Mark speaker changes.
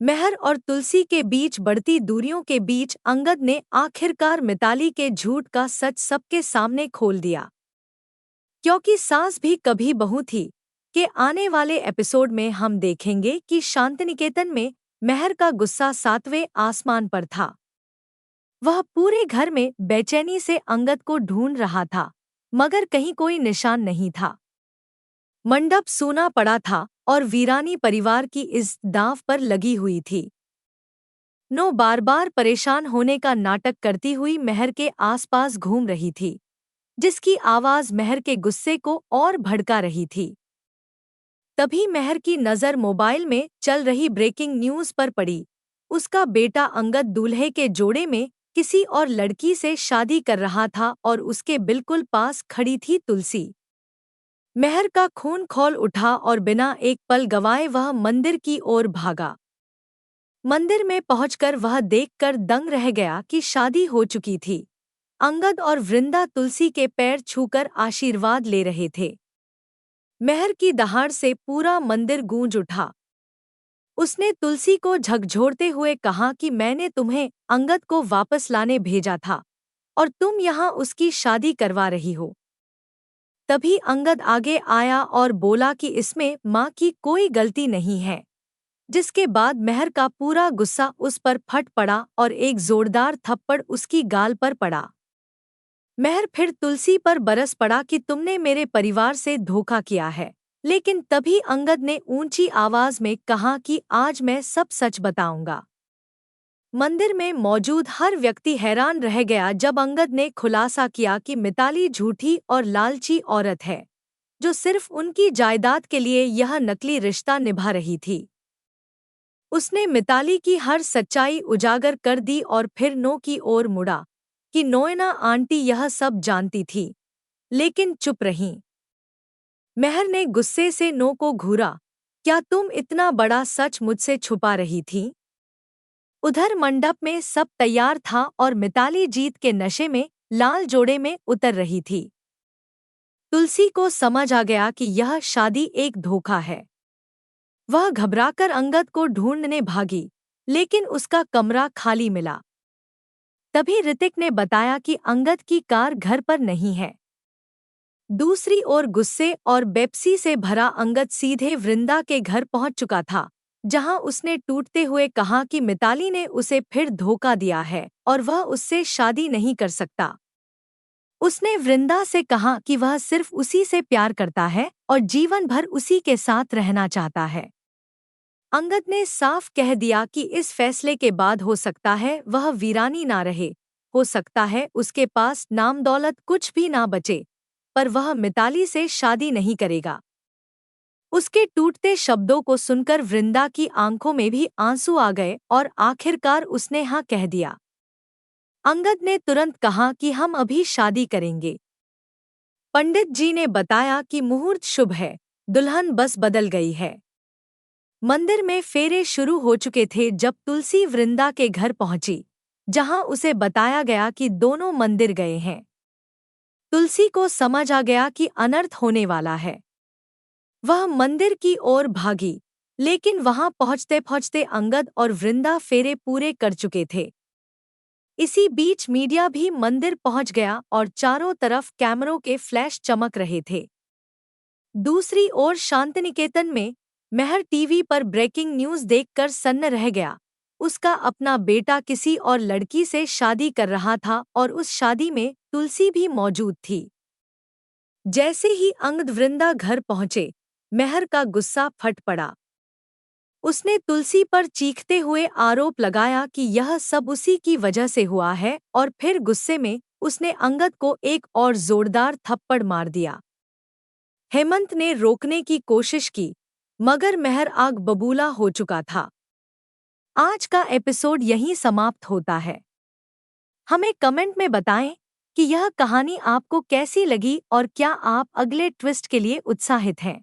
Speaker 1: मेहर और तुलसी के बीच बढ़ती दूरियों के बीच अंगद ने आखिरकार मिताली के झूठ का सच सबके सामने खोल दिया। क्योंकि सास भी कभी बहू थी के आने वाले एपिसोड में हम देखेंगे कि शांतिनिकेतन में मेहर का गुस्सा 7वें आसमान पर था। वह पूरे घर में बेचैनी से अंगद को ढूंढ रहा था, मगर कहीं कोई निशान नहीं था। मंडप सूना पड़ा था और वीरानी परिवार की इस दांव पर लगी हुई थी। नो बार बार परेशान होने का नाटक करती हुई मेहर के आसपास घूम रही थी, जिसकी आवाज मेहर के गुस्से को और भड़का रही थी। तभी मेहर की नज़र मोबाइल में चल रही ब्रेकिंग न्यूज़ पर पड़ी। उसका बेटा अंगद दूल्हे के जोड़े में किसी और लड़की से शादी कर रहा था और उसके बिल्कुल पास खड़ी थी तुलसी। मेहर का खून खौल उठा और बिना एक पल गवाए वह मंदिर की ओर भागा। मंदिर में पहुंचकर वह देखकर दंग रह गया कि शादी हो चुकी थी। अंगद और वृंदा तुलसी के पैर छूकर आशीर्वाद ले रहे थे। मेहर की दहाड़ से पूरा मंदिर गूंज उठा। उसने तुलसी को झकझोरते हुए कहा कि मैंने तुम्हें अंगद को वापस लाने भेजा था और तुम यहाँ उसकी शादी करवा रही हो। तभी अंगद आगे आया और बोला कि इसमें माँ की कोई गलती नहीं है, जिसके बाद मेहर का पूरा गुस्सा उस पर फट पड़ा और एक जोरदार थप्पड़ उसकी गाल पर पड़ा। मेहर फिर तुलसी पर बरस पड़ा कि तुमने मेरे परिवार से धोखा किया है। लेकिन तभी अंगद ने ऊंची आवाज में कहा कि आज मैं सब सच बताऊंगा। मंदिर में मौजूद हर व्यक्ति हैरान रह गया जब अंगद ने खुलासा किया कि मिताली झूठी और लालची औरत है, जो सिर्फ उनकी जायदाद के लिए यह नकली रिश्ता निभा रही थी। उसने मिताली की हर सच्चाई उजागर कर दी और फिर नो की ओर मुड़ा कि नोएना आंटी यह सब जानती थी, लेकिन चुप रहीं। मेहर ने गुस्से से नो को घूरा, क्या तुम इतना बड़ा सच मुझसे छुपा रही थी? उधर मंडप में सब तैयार था और मिताली जीत के नशे में लाल जोड़े में उतर रही थी। तुलसी को समझ आ गया कि यह शादी एक धोखा है। वह घबराकर अंगद को ढूंढने भागी, लेकिन उसका कमरा खाली मिला। तभी ऋतिक ने बताया कि अंगद की कार घर पर नहीं है। दूसरी ओर गुस्से और बेप्सी से भरा अंगद सीधे वृंदा के घर पहुंच चुका था, जहां उसने टूटते हुए कहा कि मिताली ने उसे फिर धोखा दिया है और वह उससे शादी नहीं कर सकता। उसने वृंदा से कहा कि वह सिर्फ उसी से प्यार करता है और जीवन भर उसी के साथ रहना चाहता है। अंगद ने साफ कह दिया कि इस फैसले के बाद हो सकता है वह वीरानी ना रहे, हो सकता है उसके पास नाम दौलत कुछ भी ना बचे, पर वह मिताली से शादी नहीं करेगा। उसके टूटते शब्दों को सुनकर वृंदा की आंखों में भी आंसू आ गए और आखिरकार उसने हाँ कह दिया। अंगद ने तुरंत कहा कि हम अभी शादी करेंगे। पंडित जी ने बताया कि मुहूर्त शुभ है, दुल्हन बस बदल गई है। मंदिर में फेरे शुरू हो चुके थे जब तुलसी वृंदा के घर पहुंची, जहां उसे बताया गया कि दोनों मंदिर गए हैं। तुलसी को समझ आ गया कि अनर्थ होने वाला है। वह मंदिर की ओर भागी, लेकिन वहां पहुंचते पहुंचते अंगद और वृंदा फेरे पूरे कर चुके थे। इसी बीच मीडिया भी मंदिर पहुंच गया और चारों तरफ कैमरों के फ्लैश चमक रहे थे। दूसरी ओर शांतिनिकेतन में मेहर टीवी पर ब्रेकिंग न्यूज़ देखकर सन्न रह गया। उसका अपना बेटा किसी और लड़की से शादी कर रहा था और उस शादी में तुलसी भी मौजूद थी। जैसे ही अंगद वृंदा घर पहुंचे, मेहर का गुस्सा फट पड़ा। उसने तुलसी पर चीखते हुए आरोप लगाया कि यह सब उसी की वजह से हुआ है और फिर गुस्से में उसने अंगद को एक और जोरदार थप्पड़ मार दिया। हेमंत ने रोकने की कोशिश की, मगर मेहर आग बबूला हो चुका था। आज का एपिसोड यहीं समाप्त होता है। हमें कमेंट में बताएं कि यह कहानी आपको कैसी लगी और क्या आप अगले ट्विस्ट के लिए उत्साहित हैं।